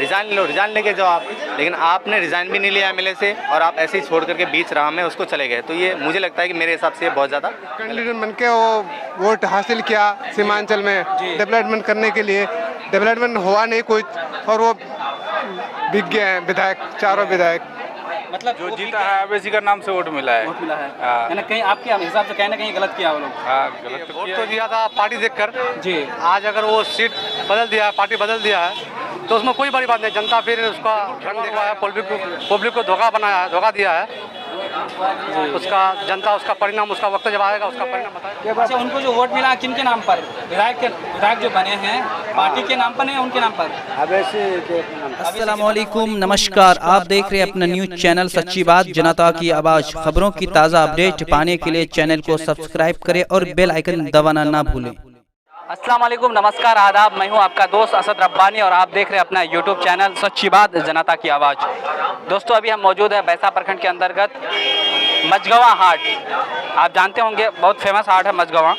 Resign लो, resign लेके जाओ आप। लेकिन आपने रिज़ाइन भी नहीं लिया एमएलए से और आप ऐसे ही छोड़ करके बीच राह में उसको चले गए। तो ये मुझे लगता है कि मेरे हिसाब से ये बहुत ज़्यादा कैंडिडेट बन के वो वोट हासिल किया सीमांचल में डेवलपमेंट करने के लिए, डेवलपमेंट हुआ नहीं कुछ और वो बिक गए हैं विधायक, चारों विधायक। मतलब जो जीता है अवैसी का नाम से वोट मिला है। वोट मिला है हाँ। यानी कहीं आपके हिसाब से कहीं ना कहीं गलत किया वो लोग। हाँ, गलत तो वोट किया तो है। दिया था पार्टी देखकर। जी आज अगर वो सीट बदल दिया है, पार्टी बदल दिया है, तो उसमें कोई बड़ी बात नहीं। जनता फिर उसका रंग देखा है, पब्लिक को धोखा बनाया है, धोखा दिया है। उसका जनता उसका परिणाम, उसका वक्त जब आएगा उसका परिणाम बताएगा। अच्छा, उनको जो वोट मिला किन के नाम पर? विधायक जो बने हैं पार्टी के नाम पर है, उनके नाम पर? अस्सलामुअलैकुम, नमस्कार। आप देख रहे हैं अपना न्यूज चैनल सच्ची बात जनता की आवाज़। खबरों की ताज़ा अपडेट पाने के लिए चैनल को सब्सक्राइब करें और बेल आइकन दबाना ना भूलें। अस्सलाम वालेकुम, नमस्कार, आदाब। मैं हूं आपका दोस्त असद रब्बानी और आप देख रहे हैं अपना यूट्यूब चैनल सच्ची बात जनता की आवाज़। दोस्तों, अभी हम मौजूद है बैसा प्रखंड के अंतर्गत मझगवां हाट। आप जानते होंगे बहुत फेमस हाट है मझगवां,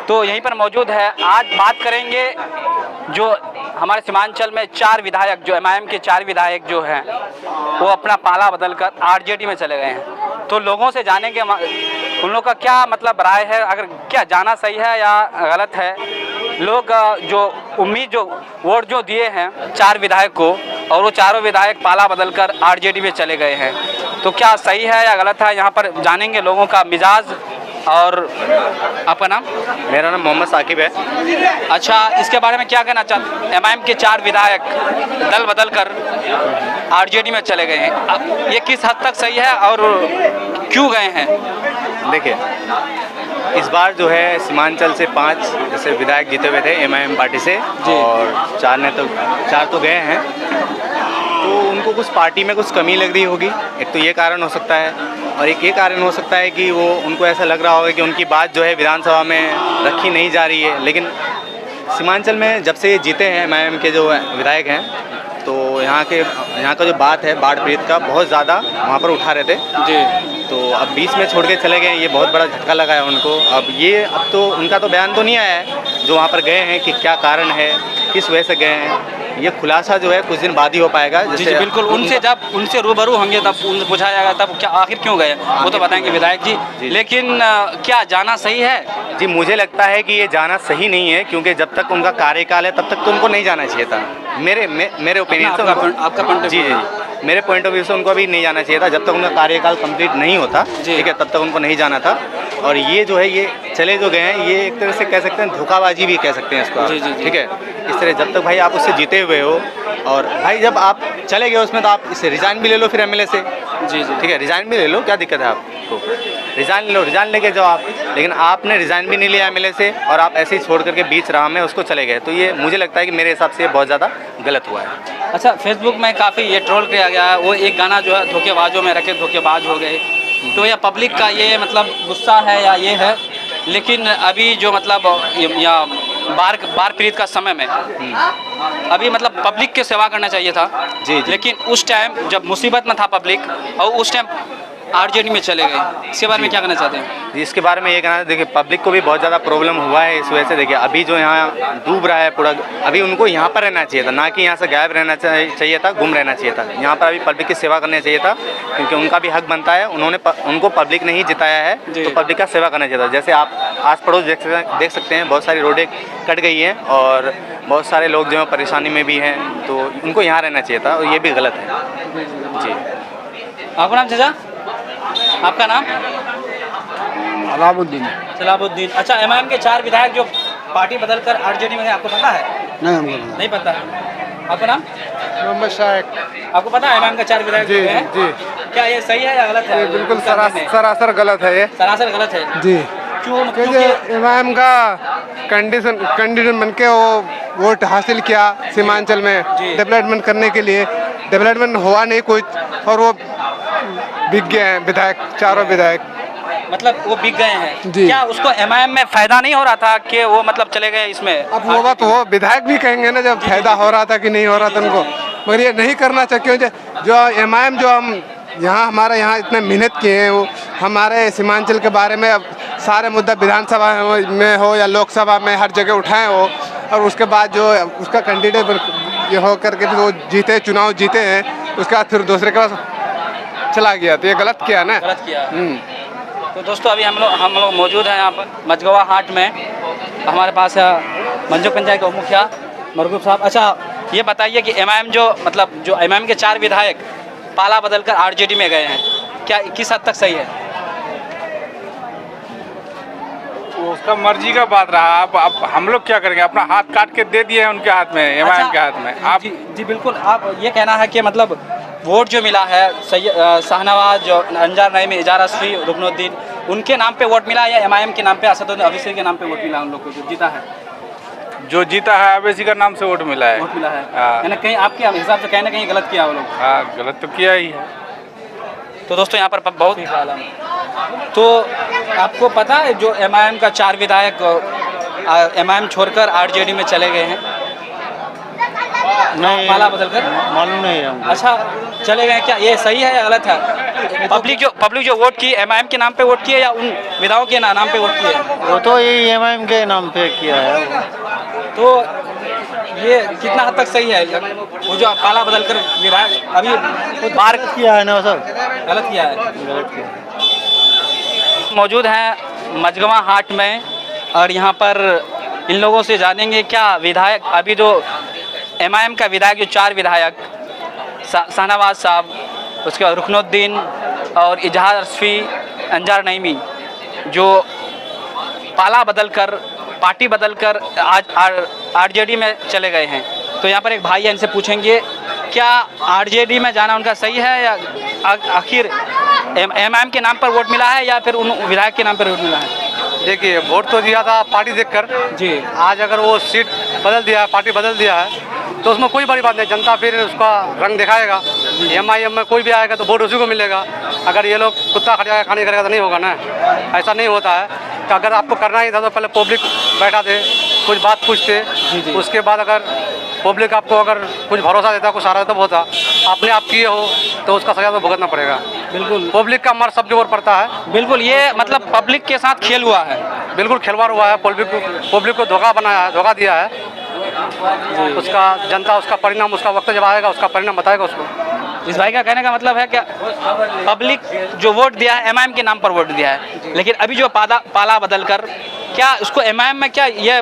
तो यहीं पर मौजूद है। आज बात करेंगे जो हमारे सीमांचल में 4 विधायक, जो एमआईएम के 4 विधायक जो हैं वो अपना पाला बदलकर आरजेडी में चले गए हैं। तो लोगों से जानेंगे उन लोगों का क्या मतलब राय है, अगर क्या जाना सही है या गलत है। लोग जो उम्मीद जो वोट जो दिए हैं 4 विधायक को और वो चारों विधायक पाला बदलकर आरजेडी में चले गए हैं, तो क्या सही है या गलत है, यहाँ पर जानेंगे लोगों का मिजाज। और आपका नाम? मेरा नाम मोहम्मद साकिब है। अच्छा, इसके बारे में क्या कहना चाहते हैं? एमआईएम के 4 विधायक दल बदल कर आरजेडी में चले गए हैं, अब ये किस हद तक सही है और क्यों गए हैं? देखिए, इस बार जो है सीमांचल से 5 जैसे विधायक जीते हुए थे एमआईएम पार्टी से और 4 तो गए हैं। तो उनको कुछ पार्टी में कुछ कमी लग रही होगी, एक तो ये कारण हो सकता है। और एक ये कारण हो सकता है कि वो उनको ऐसा लग रहा होगा कि उनकी बात जो है विधानसभा में रखी नहीं जा रही है। लेकिन सीमांचल में जब से ये जीते हैं एमआईएम के जो विधायक हैं, तो यहाँ का जो बात है बाढ़ पीड़ित का बहुत ज़्यादा वहाँ पर उठा रहे थे जी। तो अब बीच में छोड़ के चले गए, ये बहुत बड़ा झटका लगा है उनको। अब तो उनका तो बयान तो नहीं आया है जो वहाँ पर गए हैं कि क्या कारण है, किस वजह से गए हैं। ये खुलासा जो है कुछ दिन बाद ही हो पाएगा। जी जी बिल्कुल, उनसे रूबरू होंगे तब उनसे पूछा जाएगा तब क्या आखिर क्यों गए वो तो बताएंगे विधायक जी। लेकिन क्या जाना सही है? जी, मुझे लगता है कि ये जाना सही नहीं है, क्योंकि जब तक उनका कार्यकाल है तब तक तो उनको नहीं जाना चाहिए था। मेरे ओपिनियन से आपका पॉइंट जी जी मेरे पॉइंट ऑफ व्यू से उनको अभी नहीं जाना चाहिए था। जब तक उनका कार्यकाल कंप्लीट नहीं होता, ठीक है, तब तक उनको नहीं जाना था। और ये जो है ये चले जो गए हैं, ये एक तरह से कह सकते हैं धोखाबाजी भी कह सकते हैं इसको, ठीक है। इस तरह जब तक भाई आप उससे जीते हुए हो और भाई जब आप चले गए उसमें, तो आप इससे रिज़ाइन भी ले लो फिर एमएलए से। जी, ठीक है, रिज़ाइन भी ले लो, क्या दिक्कत है आपको? रिज़ाइन लो, रिज़ाइन लेके जाओ आप। लेकिन आपने रिज़ाइन भी नहीं लिया एमएलए से और आप ऐसे ही छोड़ करके बीच राह में उसको चले गए। तो ये मुझे लगता है कि मेरे हिसाब से बहुत ज़्यादा गलत हुआ है। अच्छा, फेसबुक में काफ़ी ये ट्रोल किया गया है, वो एक गाना जो है धोखेबाजों में रखे धोखेबाज हो गए, तो यह पब्लिक का ये मतलब गुस्सा है या ये है? लेकिन अभी जो मतलब या बाढ़ पीड़ित का समय में अभी मतलब पब्लिक की सेवा करना चाहिए था जी। लेकिन उस टाइम जब मुसीबत में था पब्लिक और उस टाइम आरजेडी में चले गए, इसके बारे में क्या कहना चाहते हैं? इसके बारे में ये कहना है, देखिए पब्लिक को भी बहुत ज़्यादा प्रॉब्लम हुआ है इस वजह से। देखिए अभी जो यहाँ डूब रहा है पूरा, अभी उनको यहाँ पर रहना चाहिए था, ना कि यहाँ से गायब रहना चाहिए था, गुम रहना चाहिए था। यहाँ पर अभी पब्लिक की सेवा करना चाहिए था, क्योंकि उनका भी हक बनता है। उनको पब्लिक ने ही जिताया है, तो पब्लिक का सेवा करना चाहिए था। जैसे आप आस पड़ोस देख सकते हैं, बहुत सारी रोडें कट गई हैं और बहुत सारे लोग जो हैं परेशानी में भी हैं, तो उनको यहाँ रहना चाहिए था और ये भी गलत है जी। आपका नाम चाचा? आपका नाम? सलाबुद्दीन। अच्छा, एमआईएम के 4 विधायक जो पार्टी बदलकर आरजेडी में है, आपको पता है? नहीं पता। आपका नाम? मोहम्मद शाइक। आपको पता है एमआईएम का 4 विधायक जी हैं? जी। क्या ये सही है या गलत है? बिल्कुल सरासर गलत है ये। सरासर गलत है जी। क्यों? क्योंकि एमआईएम का कैंडिडेट बन के वो वोट हासिल किया सीमांचल में डेवलपमेंट करने के लिए, डेवलपमेंट हुआ नहीं कुछ और वो बिक गए हैं विधायक, चारों विधायक। मतलब वो बिक गए हैं जी। क्या उसको एमआईएम में फायदा नहीं हो रहा था कि वो मतलब चले गए इसमें? अब वो बात वो विधायक भी कहेंगे ना जब फायदा हो रहा था कि नहीं हो रहा था उनको, मगर ये नहीं करना चाहिए। क्योंकि जो एमआईएम जो हम हमारे यहाँ इतने मेहनत किए हैं, वो हमारे सीमांचल के बारे में अब सारे मुद्दा विधानसभा में हो या लोकसभा में हर जगह उठाए हो, और उसके बाद जो उसका कैंडिडेट ये हो करके फिर वो जीते, चुनाव जीते हैं, उसके बाद फिर दूसरे के पास चला गया, तो ये गलत किया ना। गलत किया। तो दोस्तों अभी हम लोग मौजूद हैं यहाँ पर मझगवा हाट में। हमारे पास है मंजू पंचायत के उप मुखिया मरगूब साहब। अच्छा ये बताइए कि एमआईएम जो एमआईएम के 4 विधायक पाला बदलकर आरजेडी में गए हैं, क्या किस हद तक सही है? उसका मर्जी का बात रहा। अब हम लोग क्या करेंगे? अपना हाथ काट के दे दिए हैं उनके हाथ में, एमआईएम के हाथ में। आप जी बिल्कुल, आप ये कहना है कि मतलब वोट जो मिला है शाहनवाज, जो अंजार नईमी, इजार असफी, रुकनुद्दीन, उनके नाम पे वोट मिला या एमआईएम के नाम पे असदुद्दीन अवैसी के नाम पे वोट मिला? उन लोग को जो जीता है, जो जीता है अवैसी का नाम से वोट मिला है। वोट मिला है। हाँ। यानी कहीं आपके हिसाब से कहीं ना कहीं गलत किया वो लोग। हाँ, गलत तो किया ही है। तो दोस्तों यहाँ पर बहुत ही तो आपको पता है जो एमआईएम का 4 विधायक एमआईएम छोड़कर आरजेडी में चले गए हैं? नहीं, पाला बदलकर मालूम नहीं है हमको। अच्छा चले गए, क्या ये सही है या गलत है? पब्लिक जो वोट की एमआईएम के नाम पे वोट किए या उन विधायकों के नाम पे वोट किए? वो तो यही एमआईएम के नाम पे किया है। तो ये कितना हद तक सही है? वो जो पाला बदलकर विधायक अभी बार किया है ना सर, गलत किया है। गलत किया। मौजूद हैं मझगवा हाट में और यहाँ पर इन लोगों से जानेंगे क्या विधायक अभी जो एमआईएम का विधायक जो 4 विधायक शाहनवाज साहब, उसके बाद रुकनुद्दीन और इजहार असफी, अंजार नईमी, जो पाला बदलकर पार्टी बदलकर आज आरजेडी में चले गए हैं। तो यहाँ पर एक भाई है, इनसे पूछेंगे क्या आरजेडी में जाना उनका सही है या आखिर एमआईएम के नाम पर वोट मिला है या फिर उन विधायक के नाम पर वोट मिला है? देखिए, वोट तो दिया था पार्टी देखकर जी। आज अगर वो सीट बदल दिया है, पार्टी बदल दिया है, तो उसमें कोई बड़ी बात नहीं। जनता फिर उसका रंग दिखाएगा। एमआईएम में कोई भी आएगा तो वोट उसी को मिलेगा। अगर ये लोग कुत्ता खा जाएगा खाने करेगा तो नहीं होगा ना। ऐसा नहीं होता है कि अगर आपको करना ही था तो पहले पब्लिक बैठा दे, कुछ बात पूछते, उसके बाद अगर पब्लिक आपको अगर कुछ भरोसा देता, कुछ सहारा देता होता, आपने आप किए हो तो उसका सजा तो भुगतना पड़ेगा। बिल्कुल, पब्लिक का मर सबके ऊपर पड़ता है। बिल्कुल, ये मतलब पब्लिक के साथ खेल हुआ है। बिल्कुल खिलवाड़ हुआ है, पब्लिक को धोखा बनाया है, धोखा दिया है। उसका जनता उसका परिणाम, उसका वक्त जब आएगा उसका परिणाम बताएगा उसको। इस भाई का कहने का मतलब है क्या पब्लिक जो वोट दिया है एमआईएम के नाम पर वोट दिया है, लेकिन अभी जो पाला बदल कर क्या उसको एमआईएम में क्या ये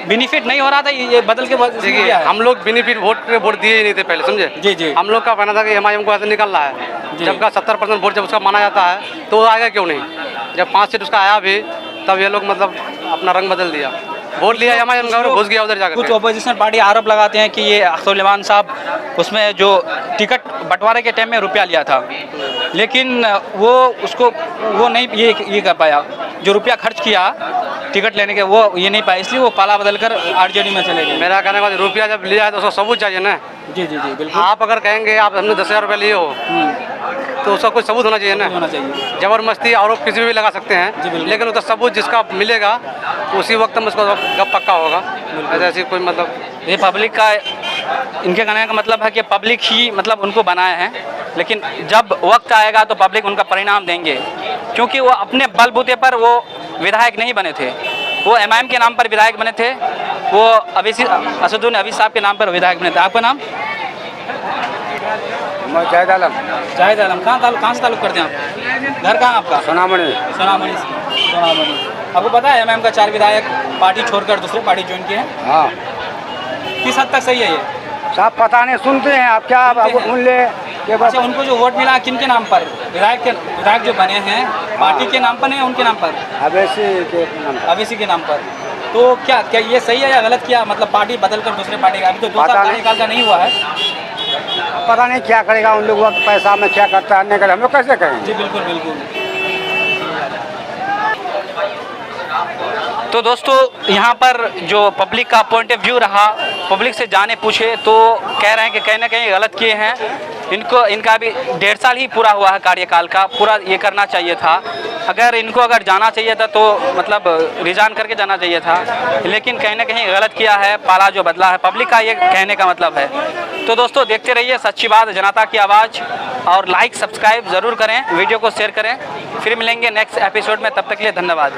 बेनिफिट नहीं हो रहा था? ये बदल के देखिए, हम लोग बेनिफिट वोट दिए ही नहीं थे पहले, समझे? जी जी। हम लोग का कहना था कि एमआईएम को ऐसे निकल रहा है। जब का 70% वोट जब उसका माना जाता है तो वो आएगा क्यों नहीं? जब 5 सीट उसका आया भी तब ये लोग मतलब अपना रंग बदल दिया, वोट लिया एमआईएम का, घुस गया उधर जाकर। कुछ ओपोजिशन पार्टी आरोप लगाते हैं कि ये सुलेमान साहब उसमें जो टिकट बंटवारे के टाइम में रुपया लिया था, लेकिन वो उसको वो नहीं ये कर पाया, जो रुपया खर्च किया टिकट लेने के वो ये नहीं पाया, इसलिए वो पाला बदल कर आरजेडी में चले गए। मेरा कहने का रुपया जब लिया है तो उसका सबूत चाहिए ना। जी जी जी बिल्कुल। आप अगर कहेंगे आप हमने 10,000 रुपये लिए हो तो उसका कुछ सबूत होना चाहिए ना। होना चाहिए। जबरदस्ती आरोप किसी भी लगा सकते हैं, लेकिन उसका सबूत जिसका मिलेगा उसी वक्त में उसका गप पक्का होगा। ऐसी कोई मतलब ये पब्लिक का इनके कहने का मतलब है कि पब्लिक ही मतलब उनको बनाया है, लेकिन जब वक्त आएगा तो पब्लिक उनका परिणाम देंगे, क्योंकि वो अपने बलबूते पर वो विधायक नहीं बने थे, वो एमआईएम के नाम पर विधायक बने थे, वो असदुद्दीन अवैसी साहब के नाम पर विधायक बने थे। आपका नाम? जाहिद आलम। जाहिद आलम। कहाँ से ताल्लुक़ करते हैं आप? घर कहाँ आपका? सोनामणि। सोनामणि। आपको पता है एमआईएम का 4 विधायक पार्टी छोड़कर दूसरे पार्टी ज्वाइन किए हैं? हाँ। किस हद तक सही है ये? साहब पता नहीं, सुनते हैं आप क्या मूल्य के अच्छा, उनको जो वोट मिला किन के नाम पर? विधायक जो बने हैं पार्टी के नाम पर नहीं, उनके नाम पर? अवैसी के नाम पर। तो क्या ये सही है या गलत किया? मतलब पार्टी बदल कर दूसरे पार्टी का, अभी तो 2 साल कार्यकाल का नहीं हुआ है। पता नहीं क्या करेगा उन लोग, वक्त पैसा में क्या करता है नहीं करे, हम लोग कैसे कहें? जी बिल्कुल बिल्कुल। तो दोस्तों यहाँ पर जो पब्लिक का पॉइंट ऑफ व्यू रहा, पब्लिक से जाने पूछे तो कह रहे हैं कि कहीं ना कहीं गलत किए हैं। इनका अभी 1.5 साल ही पूरा हुआ है कार्यकाल का, पूरा ये करना चाहिए था। अगर जाना चाहिए था तो मतलब रिजाइन करके जाना चाहिए था, लेकिन कहीं ना कहीं गलत किया है, पाला जो बदला है, पब्लिक का ये कहने का मतलब है। तो दोस्तों देखते रहिए सच्ची बात जनता की आवाज़, और लाइक सब्सक्राइब ज़रूर करें, वीडियो को शेयर करें। फिर मिलेंगे नेक्स्ट एपिसोड में, तब तक के लिए धन्यवाद।